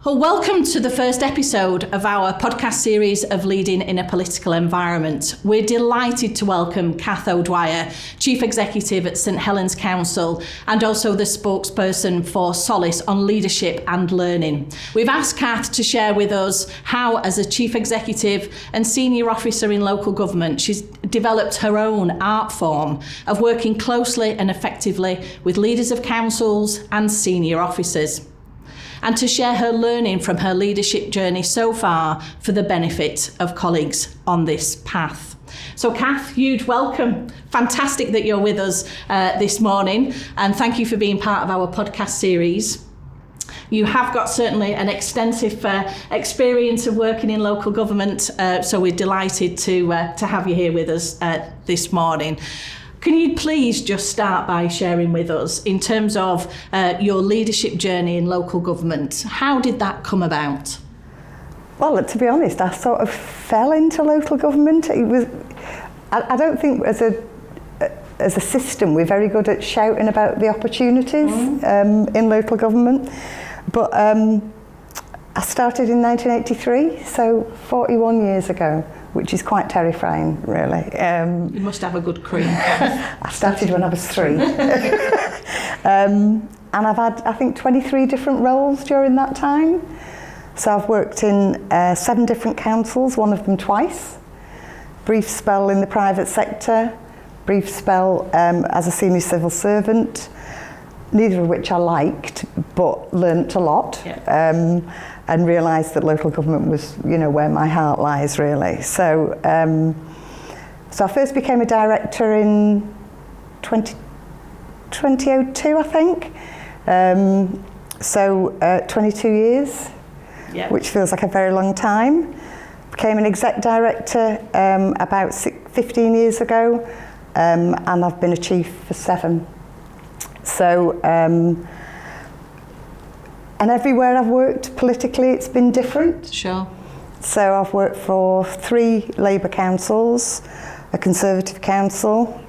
Well, welcome to the first episode of our podcast series of Leading in a Political Environment. We're delighted to welcome Kath O'Dwyer, Chief Executive at St Helens Council and also the spokesperson for Solace on leadership and learning. We've asked Kath to share with us how, as a Chief Executive and Senior Officer in local government, she's developed her own art form of working closely and effectively with leaders of councils and senior officers, and to share her learning from her leadership journey so far for the benefit of colleagues on this path. So Kath, huge welcome. Fantastic that you're with us this morning, and thank you for being part of our podcast series. You have got certainly an extensive experience of working in local government, so we're delighted to have you here with us this morning. Can you please just start by sharing with us, in terms of your leadership journey in local government, how did that come about? Well, to be honest, I sort of fell into local government. I don't think as a system we're very good at shouting about the opportunities in local government. But I started in 1983, so 41 years ago, which is quite terrifying, really. You must have a good cream. I started when I was 3. And I've had, I think, 23 different roles during that time. So I've worked in 7 different councils, one of them twice. Brief spell in the private sector, brief spell as a senior civil servant, neither of which I liked, but learnt a lot. Yeah. And realised that local government was, where my heart lies, really. So, so I first became a director in 2002, I think. 22 years, yeah, which feels like a very long time. Became an exec director about 15 years ago, and I've been a chief for 7. So, and everywhere I've worked politically, it's been different. Sure. So I've worked for 3 Labour councils, a Conservative council,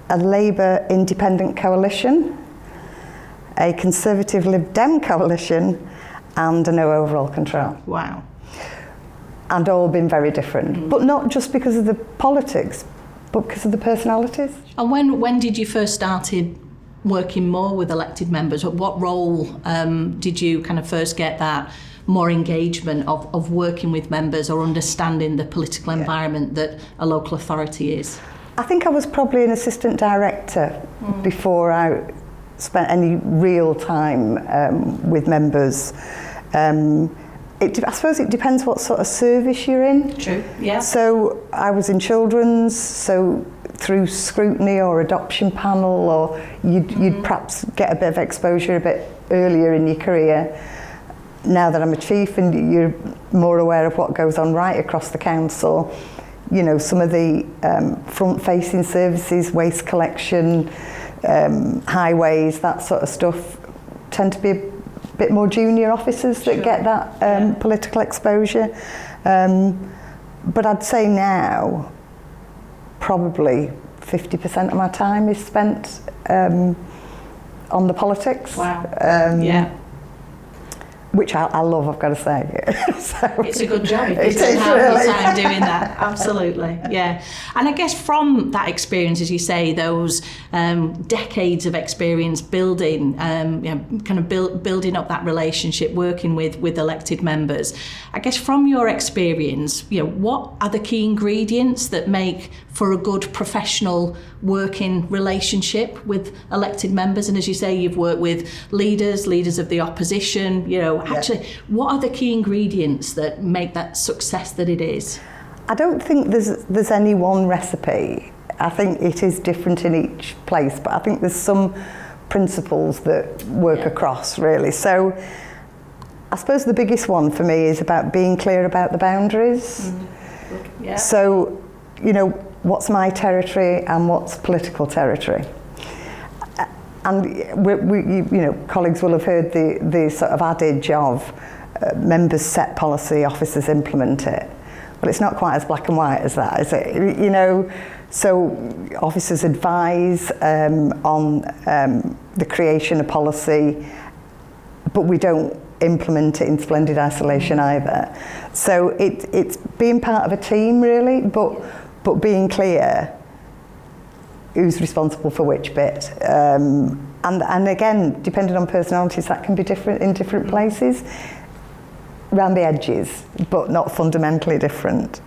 a Labour independent coalition, a Conservative Lib Dem coalition, and a no overall control. Wow. And all been very different, but not just because of the politics, but because of the personalities. And when did you first started working more with elected members? What role did you kind of first get that more engagement of working with members or understanding the political environment that a local authority is? I think I was probably an assistant director before I spent any real time with members. I suppose it depends what sort of service you're in. True, yeah. So I was in children's, so through scrutiny or adoption panel, or you'd perhaps get a bit of exposure a bit earlier in your career. Now that I'm a chief and you're more aware of what goes on right across the council, some of the front-facing services, waste collection, highways, that sort of stuff, tend to be a bit more junior officers that get that political exposure. But I'd say now, probably 50% of my time is spent on the politics. Wow. Yeah. Which I love, I've got to say. So, it's a good job. It is have really. The time doing that. Absolutely, yeah. And I guess from that experience, as you say, those decades of experience building, building up that relationship, working with elected members. I guess from your experience, what are the key ingredients that make for a good professional working relationship with elected members? And as you say, you've worked with leaders of the opposition, Actually, what are the key ingredients that make that success that it is? I don't think there's any one recipe. I think it is different in each place, but I think there's some principles that work across, really. So I suppose the biggest one for me is about being clear about the boundaries. Good. Yeah. So, what's my territory and what's political territory? And colleagues will have heard the sort of adage of members set policy, officers implement it. Well, it's not quite as black and white as that, is it? So officers advise on the creation of policy, but we don't implement it in splendid isolation either. So it's being part of a team really, but being clear who's responsible for which bit. And again, depending on personalities, that can be different in different places, around the edges, but not fundamentally different.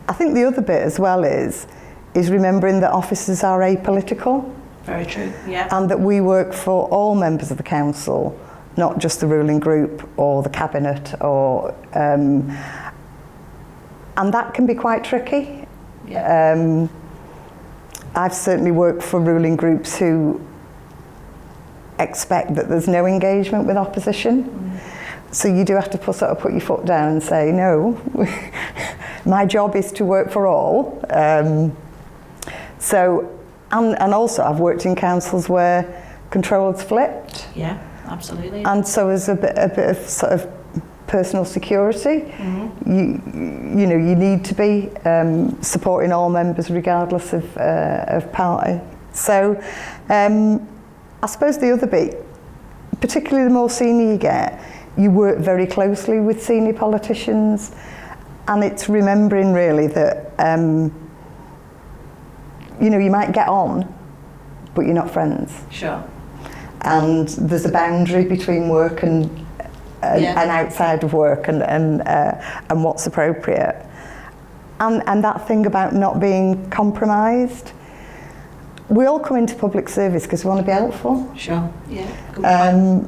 I think the other bit as well is remembering that officers are apolitical. Very true, yeah. And that we work for all members of the council, not just the ruling group or the cabinet, or and that can be quite tricky. Yeah. I've certainly worked for ruling groups who expect that there's no engagement with opposition. So you do have to sort of put your foot down and say, no, my job is to work for all. And also I've worked in councils where control's flipped. Yeah, absolutely. And so there's a bit of sort of personal security. You know, you need to be supporting all members regardless of party. So I suppose the other bit, particularly the more senior you get, you work very closely with senior politicians, and it's remembering really that you know, you might get on, but you're not friends. Sure. And there's a boundary between work and outside of work, and what's appropriate. And that thing about not being compromised. We all come into public service because we want to be helpful. Sure, yeah.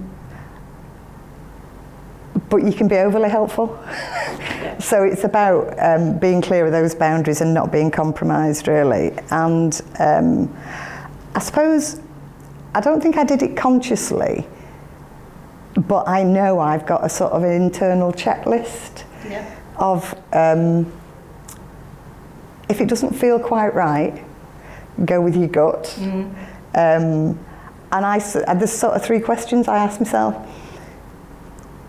But you can be overly helpful. Yeah. So it's about being clear of those boundaries and not being compromised, really. And I suppose, I don't think I did it consciously, but I know I've got a sort of an internal checklist of if it doesn't feel quite right, go with your gut. And there's sort of 3 questions I ask myself.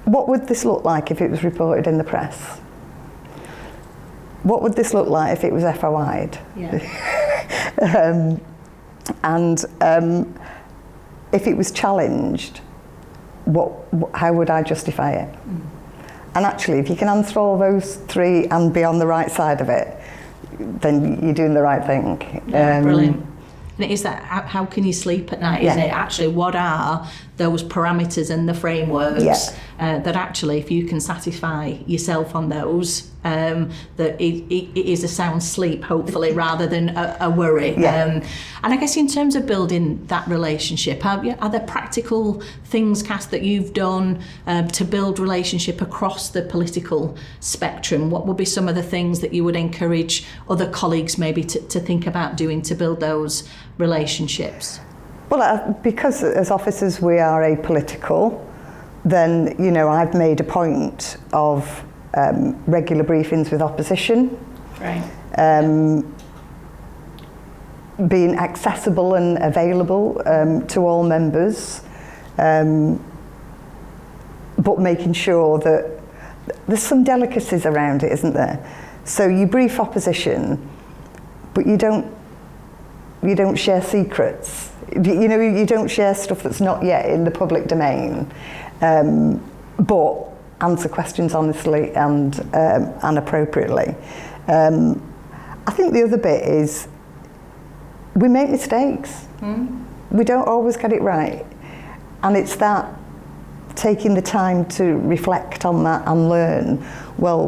What would this look like if it was reported in the press? What would this look like if it was FOI'd? Yeah. And if it was challenged, how would I justify it? And actually, if you can answer all those 3 and be on the right side of it, then you're doing the right thing. Yeah, brilliant. And it is that, how can you sleep at night, isn't it? Actually, what are those parameters and the frameworks that actually, if you can satisfy yourself on those, that it is a sound sleep, hopefully, rather than a worry. And I guess in terms of building that relationship, are there practical things, Kath, that you've done to build relationship across the political spectrum? What would be some of the things that you would encourage other colleagues maybe to think about doing to build those relationships? Well, because as officers we are apolitical, then, you know, I've made a point of regular briefings with opposition. Right. Being accessible and available to all members, but making sure that there's some delicacies around it, isn't there? So you brief opposition, but you don't share secrets. You know, you don't share stuff that's not yet in the public domain, but answer questions honestly and appropriately. I think the other bit is we make mistakes. We don't always get it right, and it's that taking the time to reflect on that and learn. Well,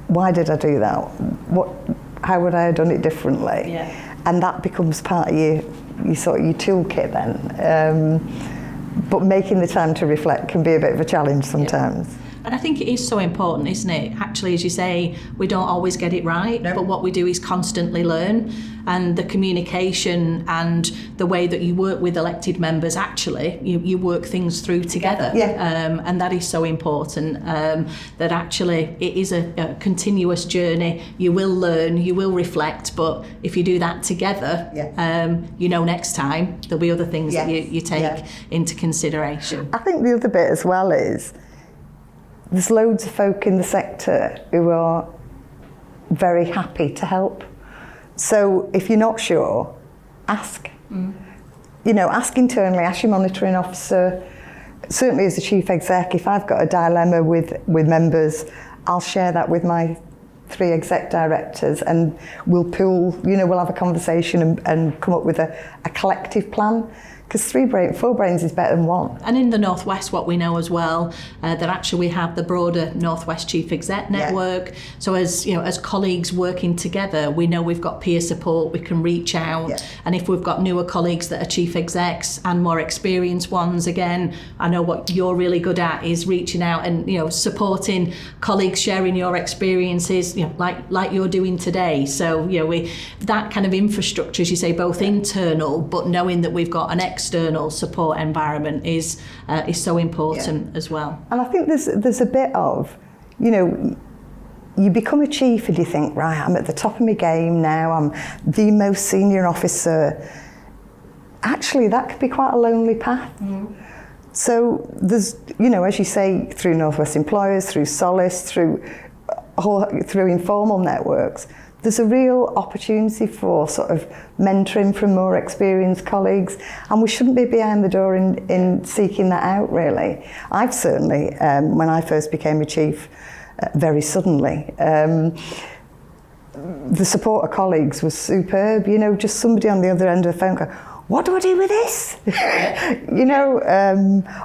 why did I do that? How would I have done it differently? Yeah. And that becomes part of your toolkit then. But making the time to reflect can be a bit of a challenge sometimes. Yeah. And I think it is so important, isn't it? Actually, as you say, we don't always get it right, but what we do is constantly learn. And the communication and the way that you work with elected members, actually, you work things through together. And that is so important, that actually it is a continuous journey. You will learn, you will reflect, but if you do that together, you know next time there'll be other things that you take into consideration. I think the other bit as well is there's loads of folk in the sector who are very happy to help. So if you're not sure, ask. You know, ask internally, ask your monitoring officer, certainly as the chief exec, if I've got a dilemma with members, I'll share that with my 3 exec directors, and we'll pool, we'll have a conversation and come up with a collective plan. Because 4 brains is better than 1. And in the Northwest, what we know as well, that actually we have the broader Northwest Chief Exec network. So as colleagues working together, we know we've got peer support, we can reach out. And if we've got newer colleagues that are chief execs and more experienced ones, again, I know what you're really good at is reaching out and supporting colleagues, sharing your experiences, like you're doing today. So that kind of infrastructure, as you say, both internal, but knowing that we've got an external support environment is so important as well. And I think there's a bit of, you become a chief and you think, right, I'm at the top of my game now, I'm the most senior officer. Actually, that could be quite a lonely path. So there's, as you say, through Northwest Employers, through Solace, through informal networks, there's a real opportunity for sort of mentoring from more experienced colleagues, and we shouldn't be behind the door in seeking that out, really. I've certainly, when I first became a chief, very suddenly, the support of colleagues was superb. Just somebody on the other end of the phone going, what do I do with this?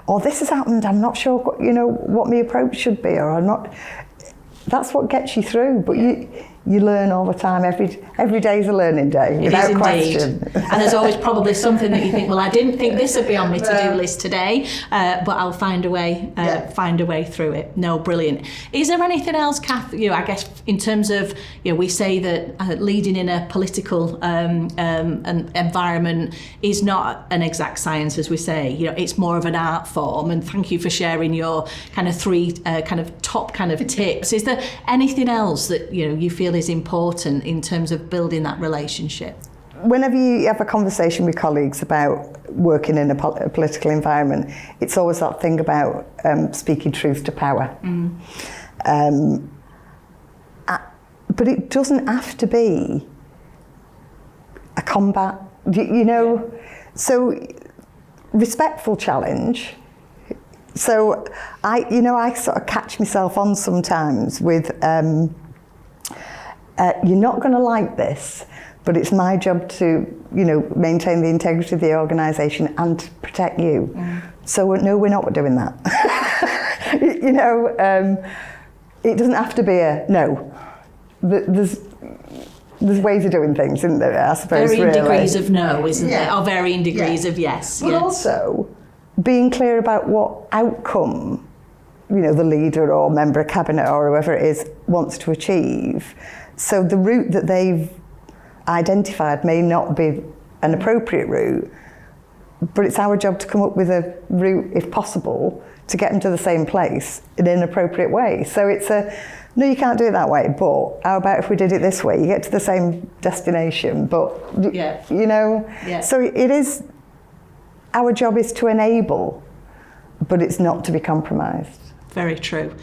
Or this has happened, I'm not sure what my approach should be, or I'm not. That's what gets you through, but you learn all the time. Every day's a learning day, without question. And there's always probably something that you think, well, I didn't think this would be on my to-do list today, but I'll find a way through it. No, brilliant. Is there anything else, Kath, I guess in terms of, we say that leading in a political environment is not an exact science, as we say, it's more of an art form, and thank you for sharing your kind of 3 top tips. Is there anything else that, you feel is important in terms of building that relationship? Whenever you have a conversation with colleagues about working in a political environment, it's always that thing about speaking truth to power. But it doesn't have to be a combat, So respectful challenge. So I sort of catch myself on sometimes with, you're not going to like this, but it's my job to, maintain the integrity of the organisation and to protect you. So no, we're not doing that. It doesn't have to be a no. There's ways of doing things, isn't there? I suppose. Varying degrees of no, isn't there? Or varying degrees of yes. But also being clear about what outcome, the leader or member of cabinet or whoever it is wants to achieve. So the route that they've identified may not be an appropriate route, but it's our job to come up with a route, if possible, to get them to the same place in an appropriate way. So it's no, you can't do it that way, but how about if we did it this way? You get to the same destination, but, So it is, our job is to enable, but it's not to be compromised. Very true.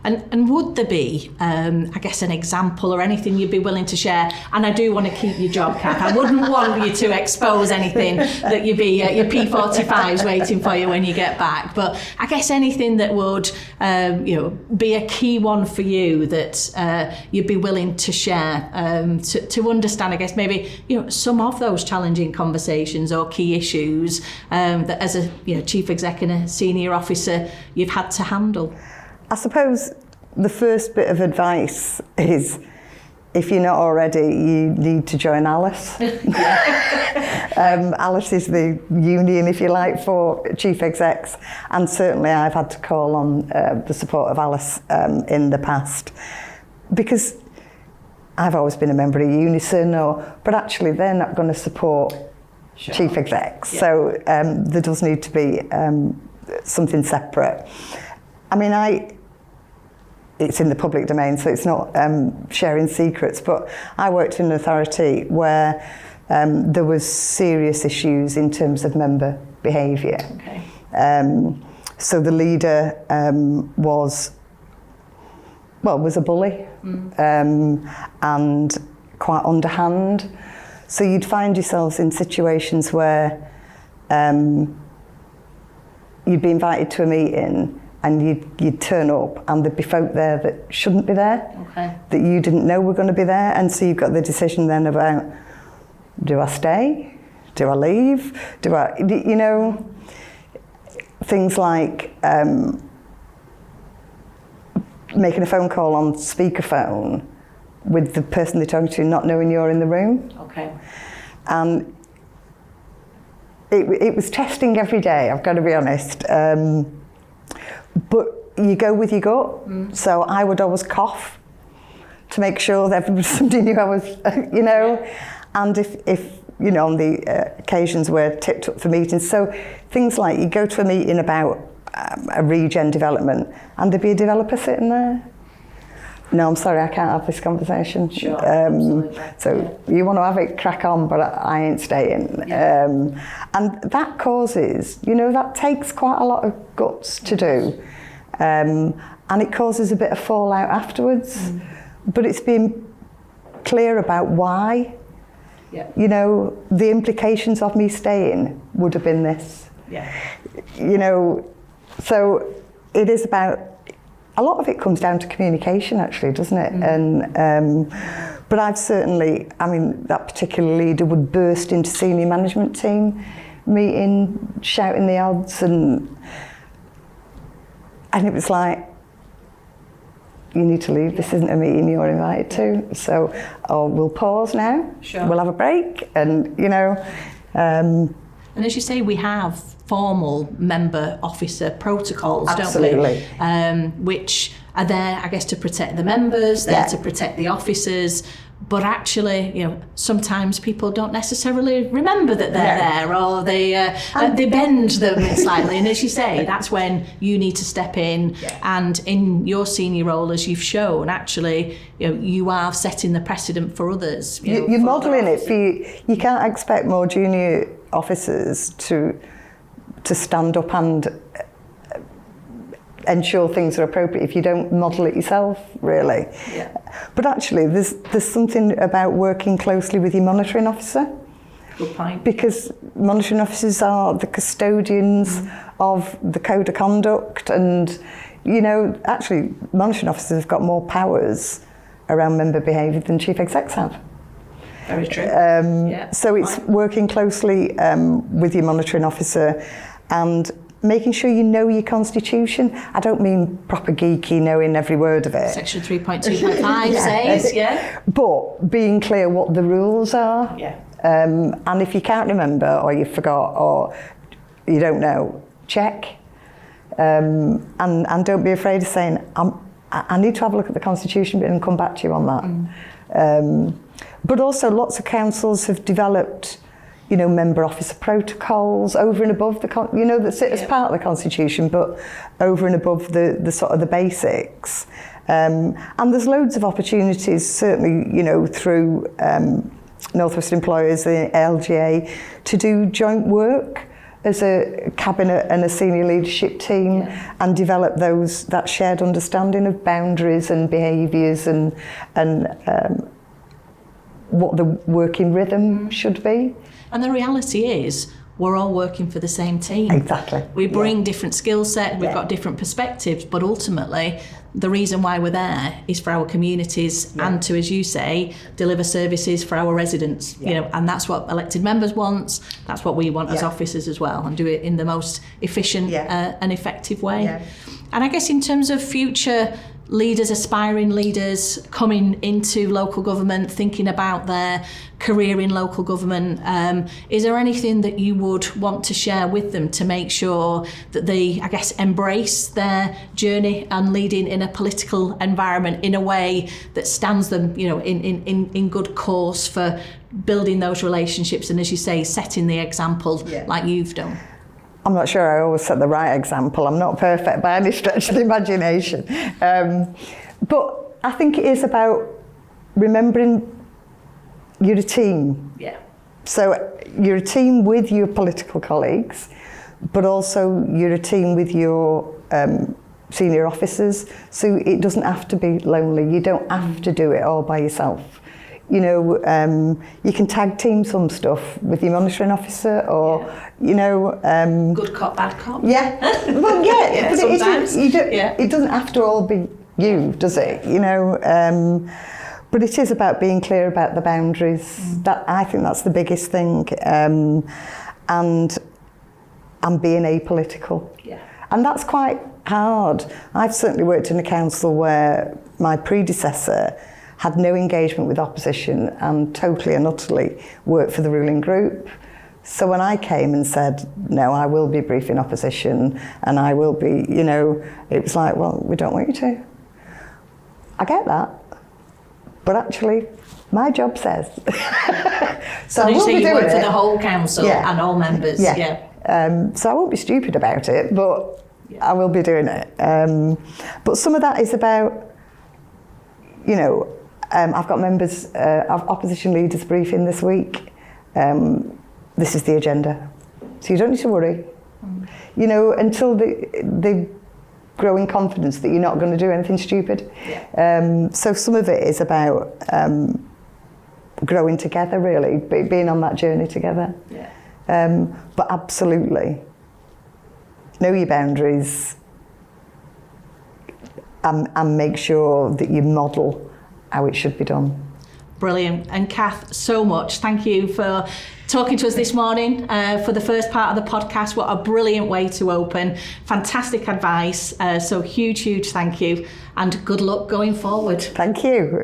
And would there be, I guess, an example or anything you'd be willing to share? And I do want to keep your job, Kath. I wouldn't want you to expose anything that you'd be your P45s waiting for you when you get back. But I guess anything that would, be a key one for you that you'd be willing to share to understand, I guess, maybe some of those challenging conversations or key issues that as a chief exec and a senior officer you've had to handle. I suppose the first bit of advice is, if you're not already, you need to join Alice. Alice is the union, if you like, for chief execs, and certainly I've had to call on the support of Alice in the past, because I've always been a member of Unison, but actually they're not going to support chief execs, so there does need to be something separate. I mean, it's in the public domain, so it's not sharing secrets, but I worked in an authority where there was serious issues in terms of member behaviour. Okay. So the leader was a bully and quite underhand. So you'd find yourselves in situations where you'd be invited to a meeting and you'd turn up and there'd be folk there that shouldn't be there, that you didn't know were going to be there, and so you've got the decision then about, do I stay? Do I leave? Do I, you know, things like making a phone call on speakerphone with the person they're talking to not knowing you're in the room. And it was testing every day, I've got to be honest. But you go with your gut. So I would always cough to make sure that somebody knew I was, you know. And if you know, on the occasions where tipped up for meetings. So things like you go to a meeting about a regen development and there'd be a developer sitting there. No, I'm sorry, I can't have this conversation. Sure, so you want to have it, crack on, but I ain't staying. And that causes, you know, that takes quite a lot of guts to do. And it causes a bit of fallout afterwards. But it's being clear about why. You know, the implications of me staying would have been this. You know, so it is about, a lot of it comes down to communication actually, doesn't it? And but I've certainly, I mean, that particular leader would burst into senior management team meeting, shouting the odds, and it was like, you need to leave, this isn't a meeting you're invited to, so we'll pause now, we'll have a break, and you know. And as you say, we have formal member officer protocols, absolutely, don't we? Which are there, I guess, to protect the members, there to protect the officers. But actually, you know, sometimes people don't necessarily remember that they're there, or they bend them slightly. And as you say, that's when you need to step in. And in your senior role, as you've shown, actually, you know, you are setting the precedent for others. You're modelling it for you. You can't expect more junior officers to stand up and ensure things are appropriate if you don't model it yourself, really. But actually, there's something about working closely with your monitoring officer. Good point. Because monitoring officers are the custodians of the code of conduct, and you know, actually, monitoring officers have got more powers around member behaviour than chief execs have. Very true. So it's working closely with your monitoring officer and making sure you know your constitution. I don't mean proper geeky, knowing every word of it. Section 3.2.5 says, But being clear what the rules are. And if you can't remember, or you forgot, or you don't know, check. And don't be afraid of saying, I need to have a look at the constitution and come back to you on that. But also lots of councils have developed, you know, member officer protocols over and above the, you know, that sit as part of the constitution, but over and above the sort of the basics. And there's loads of opportunities, certainly, you know, through North West Employers, the LGA, to do joint work as a cabinet and a senior leadership team, and develop that shared understanding of boundaries and behaviours and what the working rhythm should be. And the reality is, we're all working for the same team. Exactly. We bring different skill set, we've got different perspectives, but ultimately, the reason why we're there is for our communities and to, as you say, deliver services for our residents. You know, and that's what elected members want. That's what we want as officers as well, and do it in the most efficient and effective way. And I guess in terms of future leaders, aspiring leaders coming into local government, thinking about their career in local government, is there anything that you would want to share with them to make sure that they, I guess, embrace their journey and leading in a political environment in a way that stands them, you know, in good course for building those relationships and, as you say, setting the example like you've done? I'm not sure I always set the right example. I'm not perfect by any stretch of the imagination. But I think it is about remembering you're a team. So you're a team with your political colleagues, but also you're a team with your senior officers. So it doesn't have to be lonely. You don't have to do it all by yourself. You know, you can tag team some stuff with your monitoring officer, or you know, good cop, bad cop. Yeah, well, yeah, but sometimes. It doesn't have to all be you, does it? You know, but it is about being clear about the boundaries. That I think that's the biggest thing, and being apolitical. Yeah. And that's quite hard. I've certainly worked in a council where my predecessor had no engagement with opposition and totally and utterly worked for the ruling group. So when I came and said, no, I will be briefing opposition and I will be, you know, it was like, well, we don't want you to. I get that. But actually, my job says. So I will be doing it. For the whole council and all members. So I won't be stupid about it, but I will be doing it. But some of that is about, you know, I've got members of opposition leaders briefing this week. This is the agenda. So you don't need to worry. You know, until they grow in confidence that you're not going to do anything stupid. So some of it is about growing together, really, being on that journey together. But absolutely, know your boundaries and make sure that you model how it should be done. Brilliant. And Kath, so much. Thank you for talking to us this morning for the first part of the podcast. What a brilliant way to open. Fantastic advice. So huge thank you and good luck going forward. Thank you.